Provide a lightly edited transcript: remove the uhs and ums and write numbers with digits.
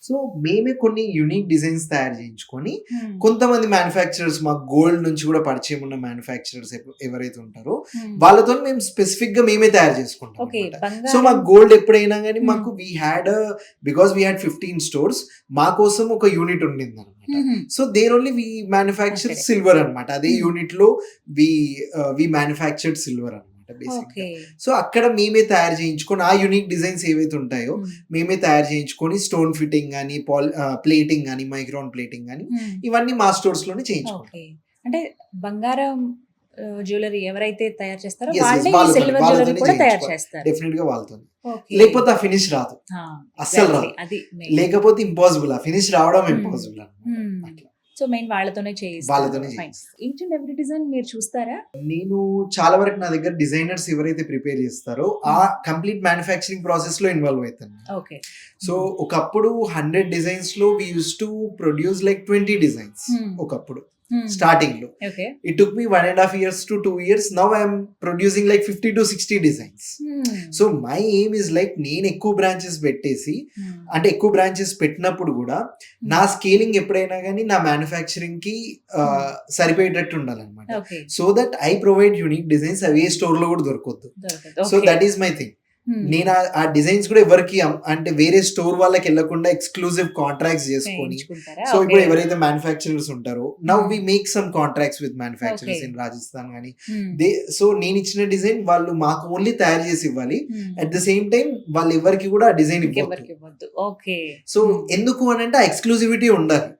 So మేమే కొన్ని unique designs తయారు చేయించుకొని హ్మ్. కొంతమంది మ్యానుఫ్యాక్చరర్స్ మాకు గోల్డ్ నుంచి కూడా పరిచయం ఉన్న మ్యానుఫ్యాక్చరర్స్ ఎవరైతే ఉంటారో హ్మ్. వాళ్ళతో మేము స్పెసిఫిక్ గా మేమే తయారు చేసుకుంటాం ఓకే. అన్నమాట. సో మాకు బంగారం గోల్డ్ ఎప్పుడైనా కానీ హ్మ్. మాకు బికాస్ వీ హ్యాడ్ 15 స్టోర్స్ మా కోసం ఒక యూనిట్ ఉండింది అనమాట. హుహు. So there only we manufacture అక్కడే. సిల్వర్ అనమాట. అదే హ్మ్. యూనిట్ లో వి మ్యానుఫ్యాక్చర్డ్ సిల్వర్ అనమాట బేసిక్. ఓకే. సో అక్కడ మేమే తయారు చేయించుకొని ఆ యూనిక్ డిజైన్స్ ఏవైతే ఉంటాయో హ్మ్. మేమే తయారు చేయించుకొని స్టోన్ ఫిట్టింగ్ కానీ ప్లేటింగ్ కానీ మైక్రాన్ ప్లేటింగ్ కానీ హ్మ్. ఇవన్నీ మా స్టోర్స్ లోనే చేయించుకుంటాం. ఓకే. అంటే బంగారం జ్యువెలరీ ఎవరైతే తయారు చేస్తారో Yes, yes, వాళ్ళే ఈ వాళ్ళతోనే సిల్వర్ జ్యువెలరీ వాళ్ళతోనే కూడా తయారు చేయించుకోవాలి. చేస్తారు. డెఫినెట్ గా వాళ్ళతో. ఓకే. లేకపోతే ఆ ఫినిష్ రాదు, ఆ! అస్సలు ఎగ్జాక్ట్‌లీ. రాదు. అది మెయిన్. లేకపోతే ఇంపాసిబుల్, ఆ ఫినిష్ రావడం హ్మ్. ఇంపాసిబుల్ అనమాట. హ్మ్. అట్లా సో మెయిన్ వాళ్ళతోనే చేయిస్తారు. వాళ్ళతోనే ఫైన్. చేయిస్తాం. ఈచ్ అండ్ ఎవ్రీ డిజైన్ మీరు చూస్తారా? నేను చాలా వరకు నా దగ్గర డిజైనర్స్ ఎవరైతే ప్రిపేర్ చేస్తారో ఆ హ్మ్. కంప్లీట్ మ్యానుఫ్యాక్చరింగ్ ప్రాసెస్ లో ఇన్వాల్వ్ అవుతాను. ఓకే. So hmm. ఒకప్పుడు 100 డిజైన్స్ లో we use to produce like 20 designs hmm. ఒకప్పుడు హ్మ్. స్టార్టింగ్ లో. Okay. It took me 1.5 years to 2 years. Now I am producing like 50 to 60 designs. హ్మ్. So my aim is like నేను ఎక్కువ branches పెట్టేసి, హ్మ్. అంటే ఎక్కువ బ్రాంచెస్ పెట్టినప్పుడు కూడా నా స్కేలింగ్ ఎప్పుడైనా కానీ నా మ్యానుఫ్యాక్చరింగ్ కి సరిపోయేటట్టు ఉండాలన్నమాట. Okay. So that I provide unique designs, అవి ఏ స్టోర్ లో కూడా దొరకద్దు. దొరకదు. So okay. That is my thing. హ్మ్. నేను ఆ డిజైన్స్ కూడా ఎవరికి అంటే వేరే స్టోర్ వాళ్ళకి వెళ్లకుండా ఎక్స్క్లూజివ్ కాంట్రాక్ట్స్ చేసుకొని, చేయించుకుంటారా? So okay. ఇప్పుడు ఎవరైతే మ్యానుఫ్యాక్చరర్స్ ఉంటారో now Hmm. We make some contracts with manufacturers Okay. In Rajasthan కానీ హ్మ్. సో నేను ఇచ్చిన డిజైన్ వాళ్ళు మాకు ఓన్లీ తయారు చేసి ఇవ్వాలి. హ్మ్. అట్ ద సేమ్ టైం వాళ్ళు ఎవరికి కూడా ఆ డిజైన్ ఇవ్వద్దు. ఇంకెవరికి ఇవ్వద్దు. ఓకే. సో హ్మ్. ఎందుకు అని అంటే ఆ ఎక్స్క్లూజివిటీ ఉండాలి.